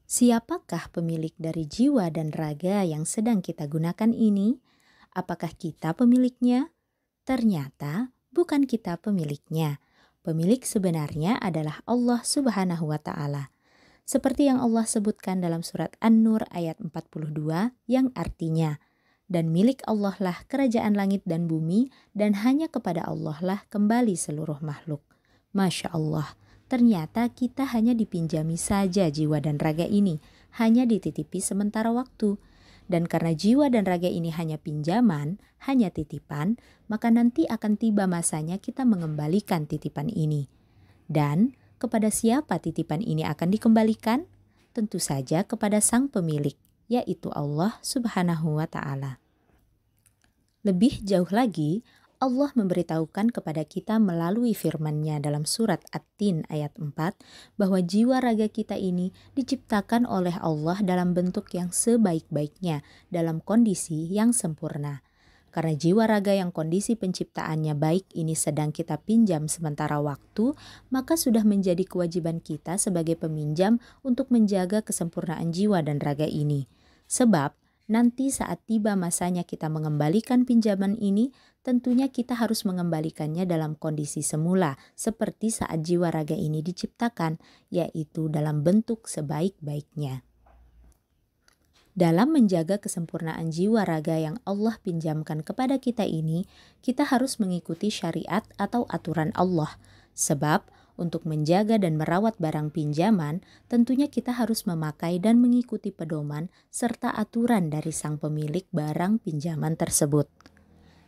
Siapakah pemilik dari jiwa dan raga yang sedang kita gunakan ini? Apakah kita pemiliknya? Ternyata bukan kita pemiliknya. Pemilik sebenarnya adalah Allah Subhanahu wa Ta'ala. Seperti yang Allah sebutkan dalam surat An-Nur ayat 42 yang artinya, "Dan milik Allah lah kerajaan langit dan bumi, dan hanya kepada Allah lah kembali seluruh makhluk." Masya Allah, ternyata kita hanya dipinjami saja jiwa dan raga ini, hanya dititipi sementara waktu. Dan karena jiwa dan raga ini hanya pinjaman, hanya titipan, maka nanti akan tiba masanya kita mengembalikan titipan ini. Dan kepada siapa titipan ini akan dikembalikan? Tentu saja kepada sang pemilik, yaitu Allah Subhanahu wa Ta'ala. Lebih jauh lagi, Allah memberitahukan kepada kita melalui firman-Nya dalam surat At-Tin ayat 4 bahwa jiwa raga kita ini diciptakan oleh Allah dalam bentuk yang sebaik-baiknya, dalam kondisi yang sempurna. Karena jiwa raga yang kondisi penciptaannya baik ini sedang kita pinjam sementara waktu, maka sudah menjadi kewajiban kita sebagai peminjam untuk menjaga kesempurnaan jiwa dan raga ini. Sebab nanti saat tiba masanya kita mengembalikan pinjaman ini, tentunya kita harus mengembalikannya dalam kondisi semula, seperti saat jiwa raga ini diciptakan, yaitu dalam bentuk sebaik-baiknya. Dalam menjaga kesempurnaan jiwa raga yang Allah pinjamkan kepada kita ini, kita harus mengikuti syariat atau aturan Allah. Sebab untuk menjaga dan merawat barang pinjaman, tentunya kita harus memakai dan mengikuti pedoman serta aturan dari sang pemilik barang pinjaman tersebut.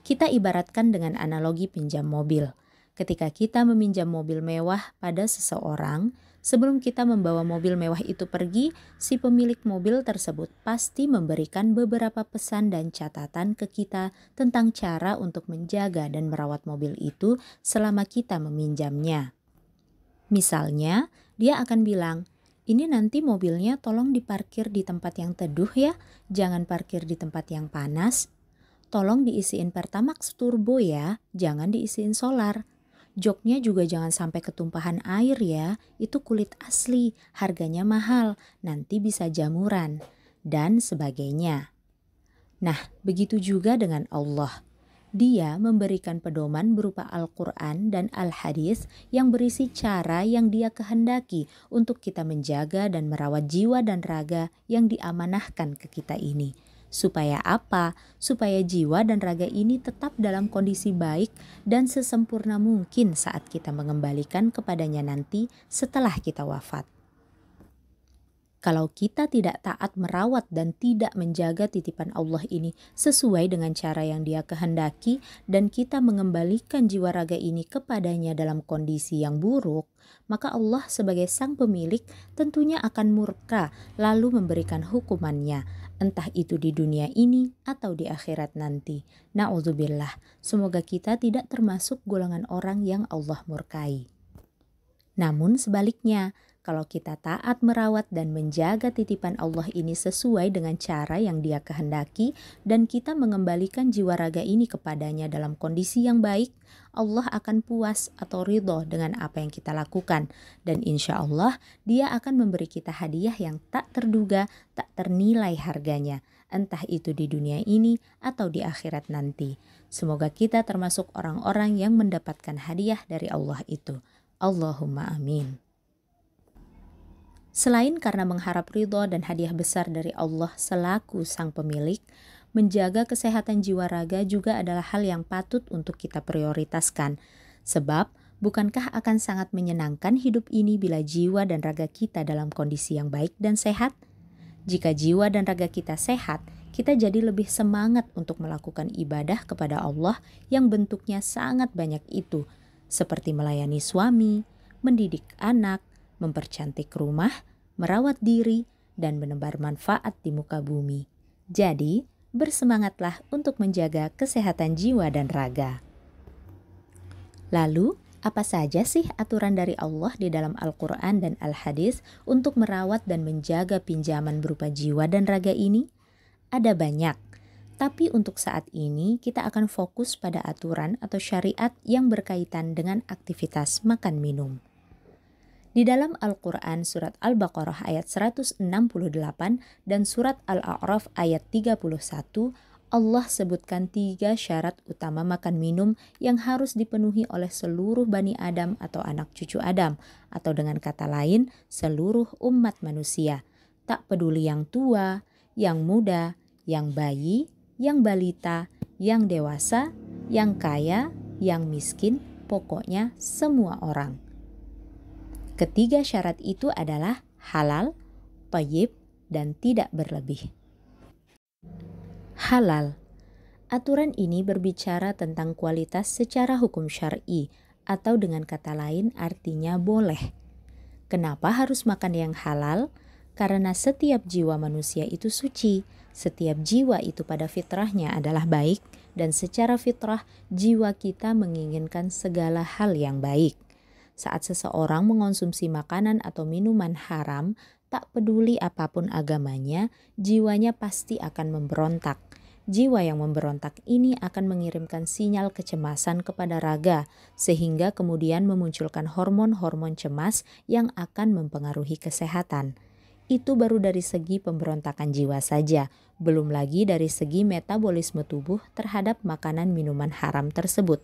Kita ibaratkan dengan analogi pinjam mobil. Ketika kita meminjam mobil mewah pada seseorang, sebelum kita membawa mobil mewah itu pergi, si pemilik mobil tersebut pasti memberikan beberapa pesan dan catatan ke kita tentang cara untuk menjaga dan merawat mobil itu selama kita meminjamnya. Misalnya, dia akan bilang, "Ini nanti mobilnya tolong diparkir di tempat yang teduh ya, jangan parkir di tempat yang panas. Tolong diisiin Pertamax Turbo ya, jangan diisiin solar. Joknya juga jangan sampai ketumpahan air ya, itu kulit asli, harganya mahal, nanti bisa jamuran," dan sebagainya. Nah, begitu juga dengan Allah. Dia memberikan pedoman berupa Al-Quran dan Al-Hadis yang berisi cara yang Dia kehendaki untuk kita menjaga dan merawat jiwa dan raga yang diamanahkan ke kita ini. Supaya apa? Supaya jiwa dan raga ini tetap dalam kondisi baik dan sesempurna mungkin saat kita mengembalikan kepadanya nanti setelah kita wafat. Kalau kita tidak taat merawat dan tidak menjaga titipan Allah ini sesuai dengan cara yang Dia kehendaki dan kita mengembalikan jiwa raga ini kepadanya dalam kondisi yang buruk, maka Allah sebagai sang pemilik tentunya akan murka lalu memberikan hukumannya, entah itu di dunia ini atau di akhirat nanti. Na'udzubillah, semoga kita tidak termasuk golongan orang yang Allah murkai. Namun sebaliknya, kalau kita taat merawat dan menjaga titipan Allah ini sesuai dengan cara yang Dia kehendaki dan kita mengembalikan jiwa raga ini kepadanya dalam kondisi yang baik, Allah akan puas atau ridho dengan apa yang kita lakukan. Dan insya Allah Dia akan memberi kita hadiah yang tak terduga, tak ternilai harganya, entah itu di dunia ini atau di akhirat nanti. Semoga kita termasuk orang-orang yang mendapatkan hadiah dari Allah itu. Allahumma amin. Selain karena mengharap ridho dan hadiah besar dari Allah selaku sang pemilik, menjaga kesehatan jiwa raga juga adalah hal yang patut untuk kita prioritaskan. Sebab, bukankah akan sangat menyenangkan hidup ini bila jiwa dan raga kita dalam kondisi yang baik dan sehat? Jika jiwa dan raga kita sehat, kita jadi lebih semangat untuk melakukan ibadah kepada Allah yang bentuknya sangat banyak itu, seperti melayani suami, mendidik anak, mempercantik rumah, merawat diri, dan menebar manfaat di muka bumi. Jadi, bersemangatlah untuk menjaga kesehatan jiwa dan raga. Lalu, apa saja sih aturan dari Allah di dalam Al-Quran dan Al-Hadis untuk merawat dan menjaga pinjaman berupa jiwa dan raga ini? Ada banyak. Tapi untuk saat ini kita akan fokus pada aturan atau syariat yang berkaitan dengan aktivitas makan minum. Di dalam Al-Quran surat Al-Baqarah ayat 168 dan surat Al-A'raf ayat 31, Allah sebutkan 3 syarat utama makan minum yang harus dipenuhi oleh seluruh Bani Adam atau anak cucu Adam, atau dengan kata lain, seluruh umat manusia. Tak peduli yang tua, yang muda, yang bayi, yang balita, yang dewasa, yang kaya, yang miskin, pokoknya semua orang. Ketiga syarat itu adalah halal, thayyib, dan tidak berlebih. Halal. Aturan ini berbicara tentang kualitas secara hukum syar'i, atau dengan kata lain artinya boleh. Kenapa harus makan yang halal? Karena setiap jiwa manusia itu suci, setiap jiwa itu pada fitrahnya adalah baik, dan secara fitrah jiwa kita menginginkan segala hal yang baik. Saat seseorang mengonsumsi makanan atau minuman haram, tak peduli apapun agamanya, jiwanya pasti akan memberontak. Jiwa yang memberontak ini akan mengirimkan sinyal kecemasan kepada raga, sehingga kemudian memunculkan hormon-hormon cemas yang akan mempengaruhi kesehatan. Itu baru dari segi pemberontakan jiwa saja, belum lagi dari segi metabolisme tubuh terhadap makanan minuman haram tersebut.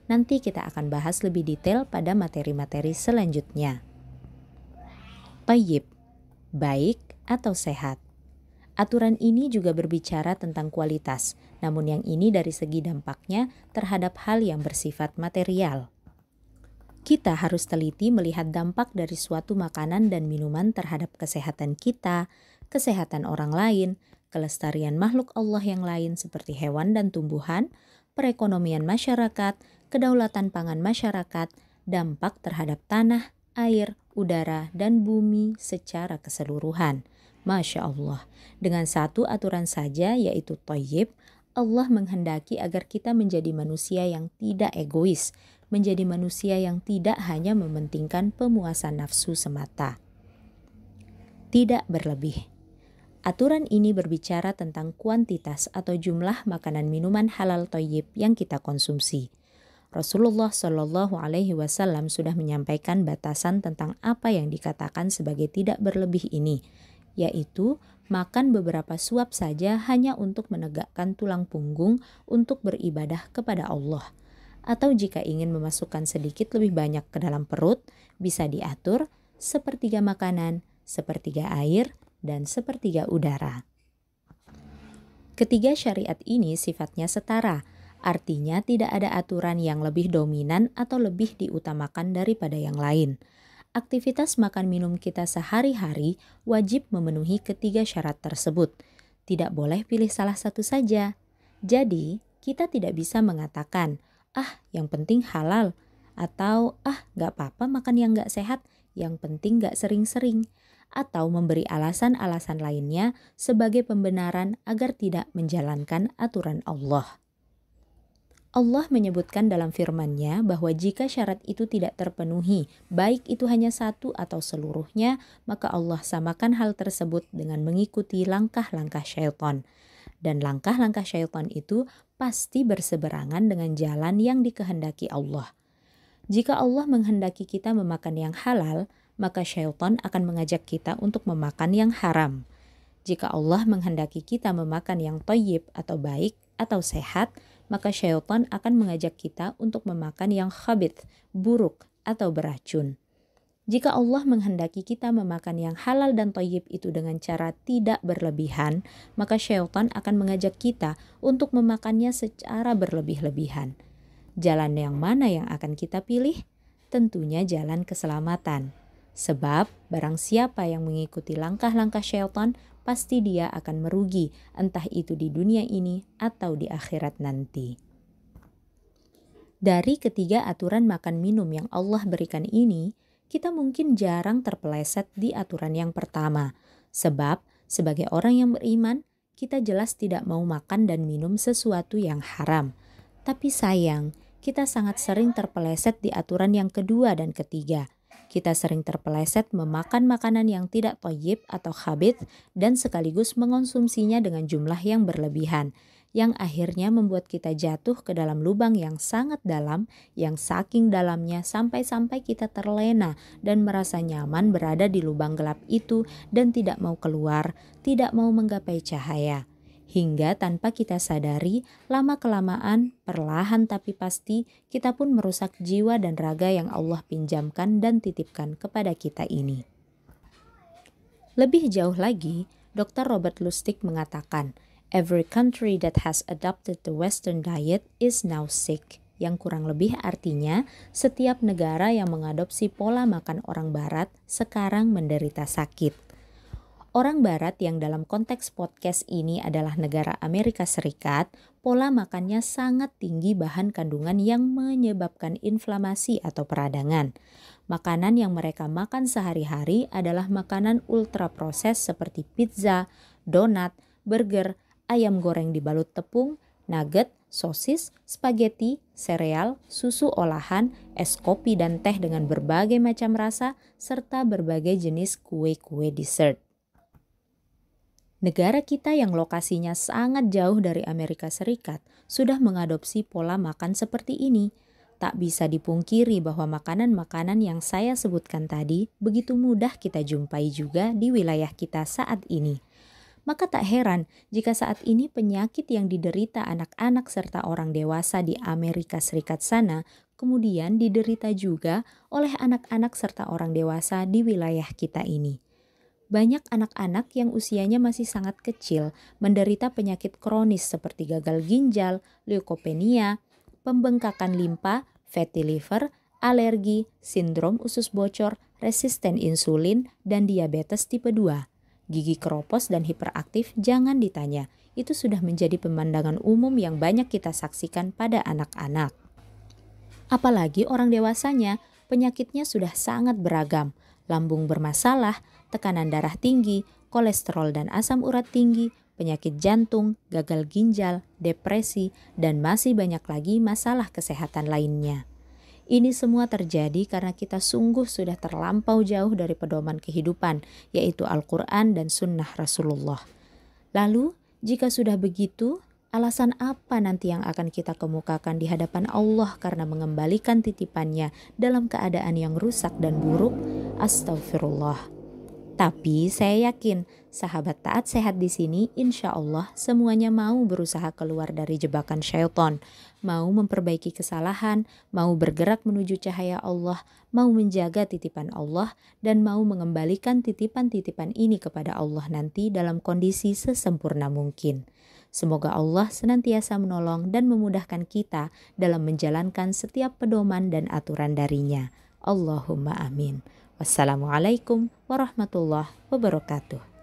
Nanti kita akan bahas lebih detail pada materi-materi selanjutnya. Thayyib, baik atau sehat. Aturan ini juga berbicara tentang kualitas, namun yang ini dari segi dampaknya terhadap hal yang bersifat material. Kita harus teliti melihat dampak dari suatu makanan dan minuman terhadap kesehatan kita, kesehatan orang lain, kelestarian makhluk Allah yang lain seperti hewan dan tumbuhan, perekonomian masyarakat, kedaulatan pangan masyarakat, dampak terhadap tanah, air, udara, dan bumi secara keseluruhan. Masya Allah, dengan satu aturan saja yaitu thayyib, Allah menghendaki agar kita menjadi manusia yang tidak egois, menjadi manusia yang tidak hanya mementingkan pemuasan nafsu semata. Tidak berlebih. Aturan ini berbicara tentang kuantitas atau jumlah makanan minuman halal thayyib yang kita konsumsi. Rasulullah Shallallahu Alaihi Wasallam sudah menyampaikan batasan tentang apa yang dikatakan sebagai tidak berlebih ini, yaitu makan beberapa suap saja hanya untuk menegakkan tulang punggung untuk beribadah kepada Allah. Atau jika ingin memasukkan sedikit lebih banyak ke dalam perut, bisa diatur sepertiga makanan, sepertiga air, dan sepertiga udara. Ketiga syariat ini sifatnya setara, artinya tidak ada aturan yang lebih dominan atau lebih diutamakan daripada yang lain. Aktivitas makan minum kita sehari-hari wajib memenuhi ketiga syarat tersebut. Tidak boleh pilih salah satu saja. Jadi, kita tidak bisa mengatakan, yang penting halal, atau gak apa-apa makan yang gak sehat, yang penting gak sering-sering, atau memberi alasan-alasan lainnya sebagai pembenaran agar tidak menjalankan aturan Allah. Allah menyebutkan dalam firman-Nya bahwa jika syarat itu tidak terpenuhi, baik itu hanya satu atau seluruhnya, maka Allah samakan hal tersebut dengan mengikuti langkah-langkah syaitan. Dan langkah-langkah syaitan itu pasti berseberangan dengan jalan yang dikehendaki Allah. Jika Allah menghendaki kita memakan yang halal, maka syaitan akan mengajak kita untuk memakan yang haram. Jika Allah menghendaki kita memakan yang thayyib atau baik atau sehat, maka syaitan akan mengajak kita untuk memakan yang khabith, buruk atau beracun. Jika Allah menghendaki kita memakan yang halal dan thayyib itu dengan cara tidak berlebihan, maka syaitan akan mengajak kita untuk memakannya secara berlebih-lebihan. Jalan yang mana yang akan kita pilih? Tentunya jalan keselamatan. Sebab barang siapa yang mengikuti langkah-langkah syaitan, pasti dia akan merugi, entah itu di dunia ini atau di akhirat nanti. Dari ketiga aturan makan minum yang Allah berikan ini, kita mungkin jarang terpeleset di aturan yang pertama. Sebab sebagai orang yang beriman, kita jelas tidak mau makan dan minum sesuatu yang haram. Tapi sayang, kita sangat sering terpeleset di aturan yang kedua dan ketiga. Kita sering terpeleset memakan makanan yang tidak thayyib atau khabith dan sekaligus mengonsumsinya dengan jumlah yang berlebihan. yang akhirnya membuat kita jatuh ke dalam lubang yang sangat dalam, yang saking dalamnya sampai-sampai kita terlena dan merasa nyaman berada di lubang gelap itu dan tidak mau keluar, tidak mau menggapai cahaya. Hingga tanpa kita sadari, lama-kelamaan, perlahan tapi pasti, kita pun merusak jiwa dan raga yang Allah pinjamkan dan titipkan kepada kita ini. Lebih jauh lagi, Dr. Robert Lustig mengatakan, "Every country that has adopted the Western diet is now sick." Yang kurang lebih artinya, setiap negara yang mengadopsi pola makan orang Barat sekarang menderita sakit. Orang Barat yang dalam konteks podcast ini adalah negara Amerika Serikat, pola makannya sangat tinggi bahan kandungan yang menyebabkan inflamasi atau peradangan. Makanan yang mereka makan sehari-hari adalah makanan ultraproses seperti pizza, donat, burger, ayam goreng dibalut tepung, nugget, sosis, spaghetti, sereal, susu olahan, es kopi dan teh dengan berbagai macam rasa, serta berbagai jenis kue-kue dessert. Negara kita yang lokasinya sangat jauh dari Amerika Serikat sudah mengadopsi pola makan seperti ini. Tak bisa dipungkiri bahwa makanan-makanan yang saya sebutkan tadi begitu mudah kita jumpai juga di wilayah kita saat ini. Maka tak heran jika saat ini penyakit yang diderita anak-anak serta orang dewasa di Amerika Serikat sana kemudian diderita juga oleh anak-anak serta orang dewasa di wilayah kita ini. Banyak anak-anak yang usianya masih sangat kecil menderita penyakit kronis seperti gagal ginjal, leukopenia, pembengkakan limpa, fatty liver, alergi, sindrom usus bocor, resisten insulin, dan diabetes tipe 2. Gigi keropos dan hiperaktif jangan ditanya, itu sudah menjadi pemandangan umum yang banyak kita saksikan pada anak-anak. Apalagi orang dewasanya, penyakitnya sudah sangat beragam. Lambung bermasalah, tekanan darah tinggi, kolesterol dan asam urat tinggi, penyakit jantung, gagal ginjal, depresi, dan masih banyak lagi masalah kesehatan lainnya. Ini semua terjadi karena kita sungguh sudah terlampau jauh dari pedoman kehidupan, yaitu Al-Quran dan Sunnah Rasulullah. Lalu, jika sudah begitu, alasan apa nanti yang akan kita kemukakan di hadapan Allah karena mengembalikan titipannya dalam keadaan yang rusak dan buruk? Astagfirullah. Tapi saya yakin sahabat taat sehat di sini insya Allah semuanya mau berusaha keluar dari jebakan syaitan, mau memperbaiki kesalahan, mau bergerak menuju cahaya Allah, mau menjaga titipan Allah, dan mau mengembalikan titipan-titipan ini kepada Allah nanti dalam kondisi sesempurna mungkin. Semoga Allah senantiasa menolong dan memudahkan kita dalam menjalankan setiap pedoman dan aturan darinya. Allahumma amin. Wassalamualaikum warahmatullahi wabarakatuh.